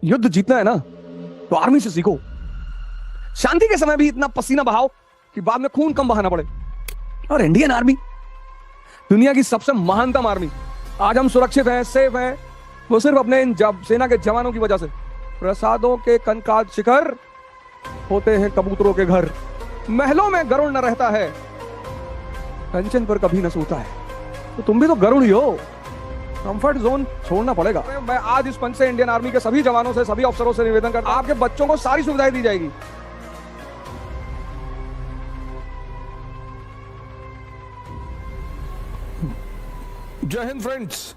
युद्ध जीतना है ना तो आर्मी से सीखो। शांति के समय भी इतना पसीना बहाओ कि बाद में खून कम बहाना पड़े। और इंडियन आर्मी दुनिया की सबसे महानतम आर्मी। आज हम सुरक्षित हैं, सेफ हैं, वो सिर्फ अपने इन सेना के जवानों की वजह से। प्रसादों के कनकाद शिखर होते हैं कबूतरों के घर। महलों में गरुड़ न रहता है, कंचन पर कभी न सोता है। तो तुम भी तो गरुड़ ही हो। कंफर्ट जोन छोड़ना पड़ेगा। मैं आज इस मंच से इंडियन आर्मी के सभी जवानों से, सभी अफसरों से निवेदन करता हूं, आपके बच्चों को सारी सुविधाएं दी जाएगी। जय हिंद फ्रेंड्स।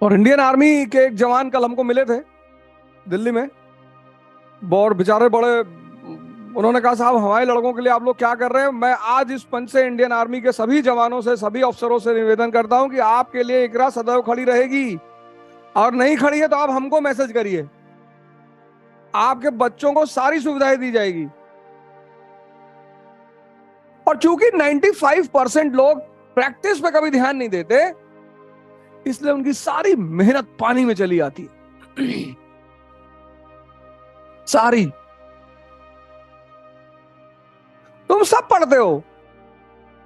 और इंडियन आर्मी के एक जवान कल हमको मिले थे दिल्ली में। और बेचारे बड़े, उन्होंने कहा साहब हमारे लड़कों के लिए आप लोग क्या कर रहे हैं। मैं आज इस मंच से इंडियन आर्मी के सभी जवानों से, सभी अफसरों से निवेदन करता हूं कि आपके लिए इकरा सदैव खड़ी रहेगी। और नहीं खड़ी है तो आप हमको मैसेज करिए, आपके बच्चों को सारी सुविधाएं दी जाएगी। और चूंकि 95% लोग प्रैक्टिस पे कभी ध्यान नहीं देते, इसलिए उनकी सारी मेहनत पानी में चली आती है। सारी। तुम सब पढ़ते हो,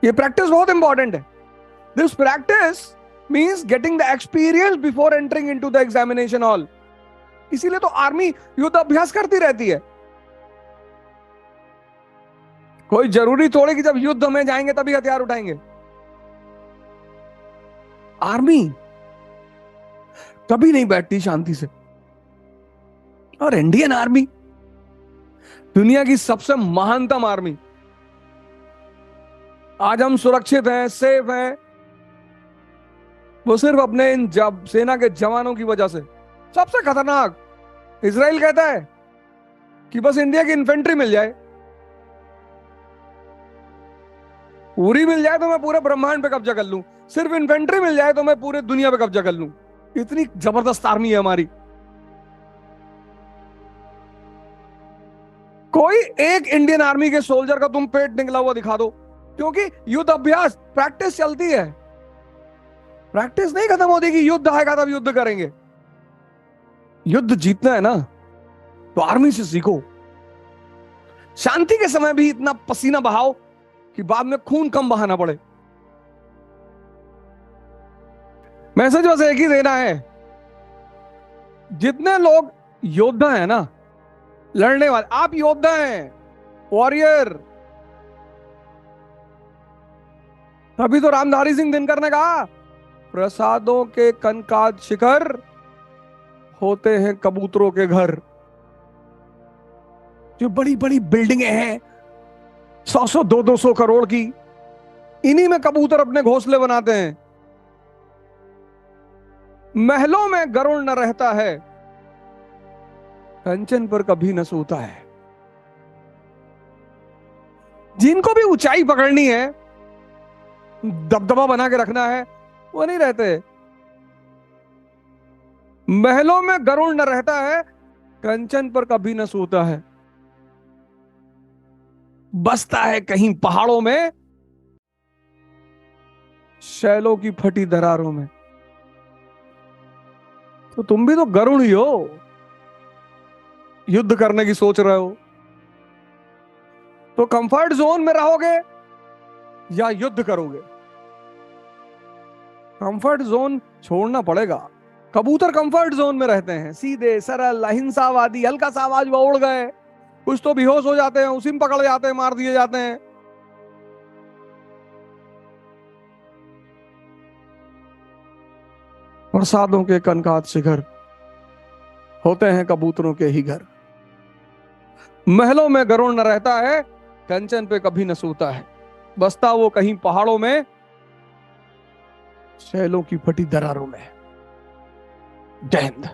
ये प्रैक्टिस बहुत इंपॉर्टेंट है। This practice means getting the experience before entering into the examination hall. इसीलिए तो आर्मी युद्ध अभ्यास करती रहती है। कोई जरूरी थोड़े कि जब युद्ध में जाएंगे तभी हथियार उठाएंगे। आर्मी कभी नहीं बैठती शांति से। और इंडियन आर्मी दुनिया की सबसे महानतम आर्मी। आज हम सुरक्षित हैं, सेफ हैं, वो सिर्फ अपने इन सेना के जवानों की वजह से। सबसे खतरनाक इजराइल कहता है कि बस इंडिया की इन्फेंट्री मिल जाए, पूरी मिल जाए तो मैं पूरे ब्रह्मांड पे कब्जा कर लूं। सिर्फ इन्फेंट्री मिल जाए तो मैं पूरे दुनिया पे कब्जा कर लूं। इतनी जबरदस्त आर्मी है हमारी। कोई एक इंडियन आर्मी के सोल्जर का तुम पेट निकला हुआ दिखा दो, क्योंकि युद्ध अभ्यास प्रैक्टिस चलती है। प्रैक्टिस नहीं खत्म होती कि युद्ध आएगा तब युद्ध करेंगे। युद्ध जीतना है ना तो आर्मी से सीखो। शांति के समय भी इतना पसीना बहाओ कि बाद में खून कम बहाना पड़े। मैसेज बस एक ही देना है, जितने लोग योद्धा हैं ना, लड़ने वाले, आप योद्धा हैं, वॉरियर। तभी तो रामधारी सिंह दिनकर ने कहा प्रसादों के कनकाद शिखर होते हैं कबूतरों के घर। जो बड़ी बड़ी बिल्डिंगें हैं 100-100, 200-200 करोड़ की, इन्हीं में कबूतर अपने घोंसले बनाते हैं। महलों में गरुड़ न रहता है, कंचन पर कभी न सोता है। जिनको भी ऊंचाई पकड़नी है, दबदबा बना के रखना है, वो नहीं रहते। महलों में गरुड़ न रहता है, कंचन पर कभी न सोता है। बसता है कहीं पहाड़ों में, शैलों की फटी दरारों में। तो तुम भी तो गरुड़ ही हो। युद्ध करने की सोच रहे हो तो कंफर्ट जोन में रहोगे या युद्ध करोगे। कंफर्ट जोन छोड़ना पड़ेगा। कबूतर कंफर्ट जोन में रहते हैं, सीधे सरल अहिंसावादी। हल्का सा आवाज वो उड़ गए, कुछ तो बेहोश हो जाते हैं, उसी में पकड़ जाते हैं, मार दिए जाते हैं। प्रसादों के कनकाद शिखर होते हैं कबूतरों के ही घर। महलों में गरुड़ न रहता है, कंचन पे कभी न सोता है। बसता वो कहीं पहाड़ों में, शैलों की फटी दरारों में। जय हिंद।